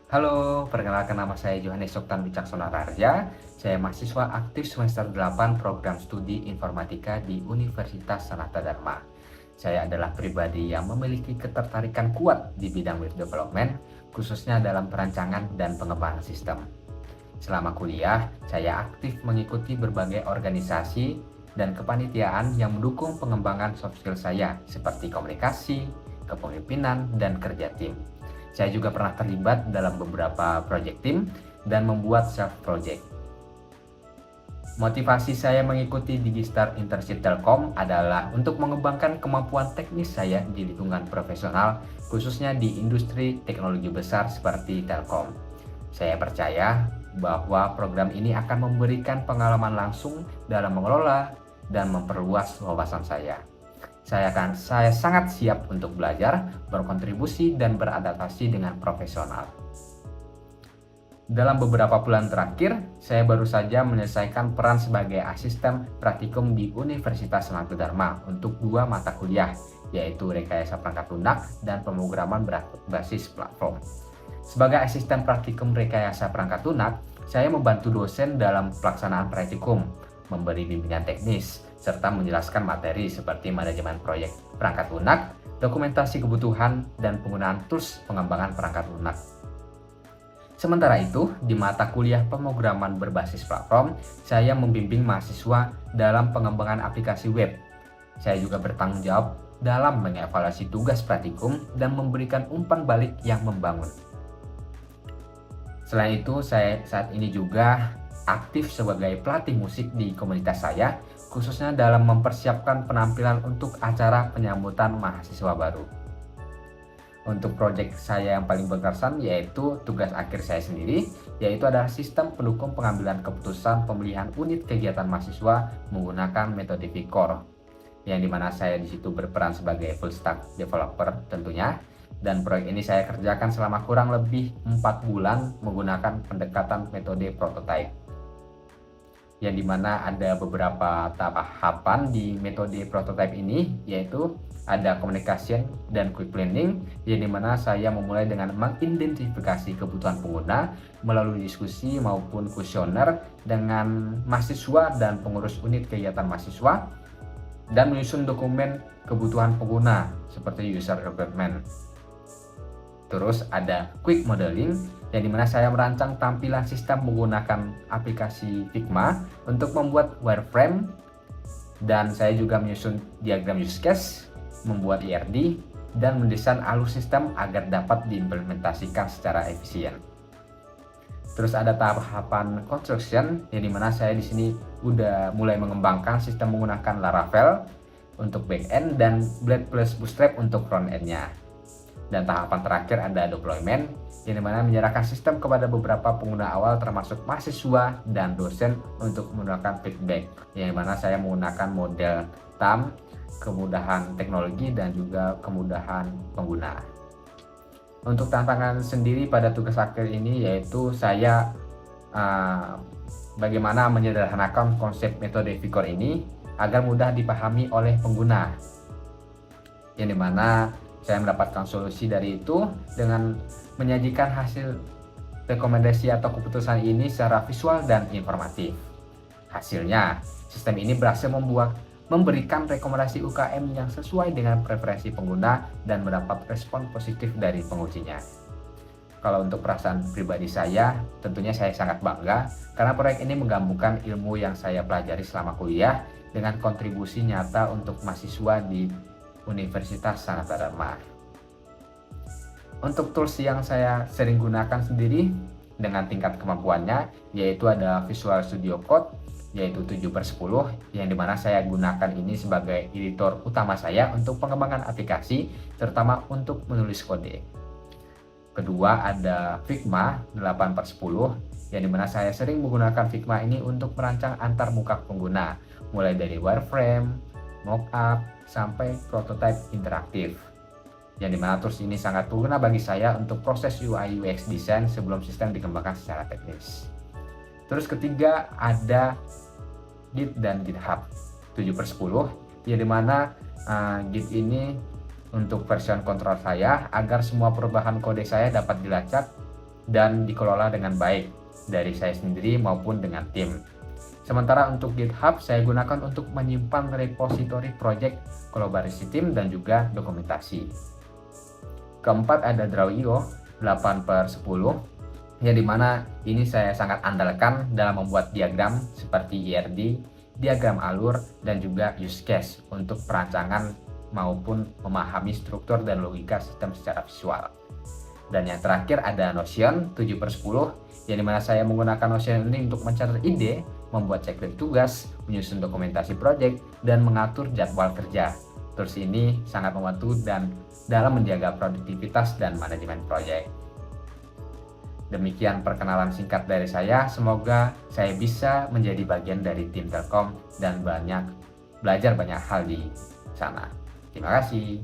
Halo, perkenalkan nama saya Johannes Soktan Wicaksona Rarja. Saya mahasiswa aktif semester 8 program studi informatika di Universitas Sanata Dharma. Saya adalah pribadi yang memiliki ketertarikan kuat di bidang web development, khususnya dalam perancangan dan pengembangan sistem. Selama kuliah, saya aktif mengikuti berbagai organisasi dan kepanitiaan yang mendukung pengembangan soft skill saya, seperti komunikasi, kepemimpinan, dan kerja tim. Saya juga pernah terlibat dalam beberapa proyek tim dan membuat self-project. Motivasi saya mengikuti Digistar Internship Telkom adalah untuk mengembangkan kemampuan teknis saya di lingkungan profesional, khususnya di industri teknologi besar seperti Telkom. Saya percaya bahwa program ini akan memberikan pengalaman langsung dalam mengelola dan memperluas wawasan saya. Saya sangat siap untuk belajar, berkontribusi, dan beradaptasi dengan profesional. Dalam beberapa bulan terakhir, saya baru saja menyelesaikan peran sebagai asisten praktikum di Universitas Sanata Dharma untuk 2 mata kuliah, yaitu Rekayasa Perangkat Lunak dan Pemrograman Berbasis Platform. Sebagai asisten praktikum Rekayasa Perangkat Lunak, saya membantu dosen dalam pelaksanaan praktikum, memberi bimbingan teknis, serta menjelaskan materi seperti manajemen proyek perangkat lunak, dokumentasi kebutuhan, dan penggunaan tools pengembangan perangkat lunak. Sementara itu, di mata kuliah pemrograman berbasis platform, saya membimbing mahasiswa dalam pengembangan aplikasi web. Saya juga bertanggung jawab dalam mengevaluasi tugas praktikum dan memberikan umpan balik yang membangun. Selain itu, saya saat ini juga aktif sebagai pelatih musik di komunitas saya, khususnya dalam mempersiapkan penampilan untuk acara penyambutan mahasiswa baru. Untuk proyek saya yang paling berkesan yaitu tugas akhir saya sendiri, yaitu adalah sistem pendukung pengambilan keputusan pemilihan unit kegiatan mahasiswa menggunakan metode VCORE, yang dimana saya di situ berperan sebagai full stack developer tentunya. Dan proyek ini saya kerjakan selama kurang lebih 4 bulan menggunakan pendekatan metode prototype, yang dimana ada beberapa tahapan di metode prototype ini, yaitu ada communication dan quick planning, yang dimana saya memulai dengan mengidentifikasi kebutuhan pengguna melalui diskusi maupun kuesioner dengan mahasiswa dan pengurus unit kegiatan mahasiswa, dan menyusun dokumen kebutuhan pengguna seperti user requirement. Terus ada quick modeling, yang dimana saya merancang tampilan sistem menggunakan aplikasi Figma untuk membuat wireframe, dan saya juga menyusun diagram use case, membuat IRD, dan mendesain alur sistem agar dapat diimplementasikan secara efisien. Terus ada tahapan construction, yang dimana saya di sini udah mulai mengembangkan sistem menggunakan Laravel untuk backend dan Blade plus Bootstrap untuk frontend-nya. Dan tahapan terakhir ada deployment, yang dimana menyerahkan sistem kepada beberapa pengguna awal termasuk mahasiswa dan dosen untuk menggunakan feedback, yang dimana saya menggunakan model TAM, kemudahan teknologi dan juga kemudahan pengguna. Untuk tantangan sendiri pada tugas akhir ini yaitu saya bagaimana menyederhanakan konsep metode VCORE ini agar mudah dipahami oleh pengguna, yang dimana saya mendapatkan solusi dari itu dengan menyajikan hasil rekomendasi atau keputusan ini secara visual dan informatif. Hasilnya, sistem ini berhasil memberikan rekomendasi UKM yang sesuai dengan preferensi pengguna dan mendapat respon positif dari pengujinya. Kalau untuk perasaan pribadi saya, tentunya saya sangat bangga karena proyek ini menggabungkan ilmu yang saya pelajari selama kuliah dengan kontribusi nyata untuk mahasiswa di Universitas Sanata Dharma. Untuk tools yang saya sering gunakan sendiri dengan tingkat kemampuannya yaitu ada Visual Studio Code, yaitu 7/10, yang dimana saya gunakan ini sebagai editor utama saya untuk pengembangan aplikasi, terutama untuk menulis kode. Kedua ada Figma 8/10, yang dimana saya sering menggunakan Figma ini untuk merancang antar muka pengguna, mulai dari wireframe, mockup, sampai prototype interaktif, yang dimana tools ini sangat berguna bagi saya untuk proses UI UX design sebelum sistem dikembangkan secara teknis. Terus ketiga ada Git dan GitHub 7/10, yang dimana Git ini untuk version kontrol saya agar semua perubahan kode saya dapat dilacak dan dikelola dengan baik dari saya sendiri maupun dengan tim. Sementara untuk GitHub saya gunakan untuk menyimpan repositori project, kolaborasi tim, dan juga dokumentasi. Keempat ada Draw.io 8/10, yang dimana ini saya sangat andalkan dalam membuat diagram seperti IRD, diagram alur, dan juga use case untuk perancangan maupun memahami struktur dan logika sistem secara visual. Dan yang terakhir ada Notion 7/10, yang dimana saya menggunakan Notion ini untuk mencatat ide, membuat checklist tugas, menyusun dokumentasi project, dan mengatur jadwal kerja. Tools ini sangat membantu dan dalam menjaga produktivitas dan manajemen proyek. Demikian perkenalan singkat dari saya, semoga saya bisa menjadi bagian dari tim Telkom dan belajar banyak hal di sana. Terima kasih.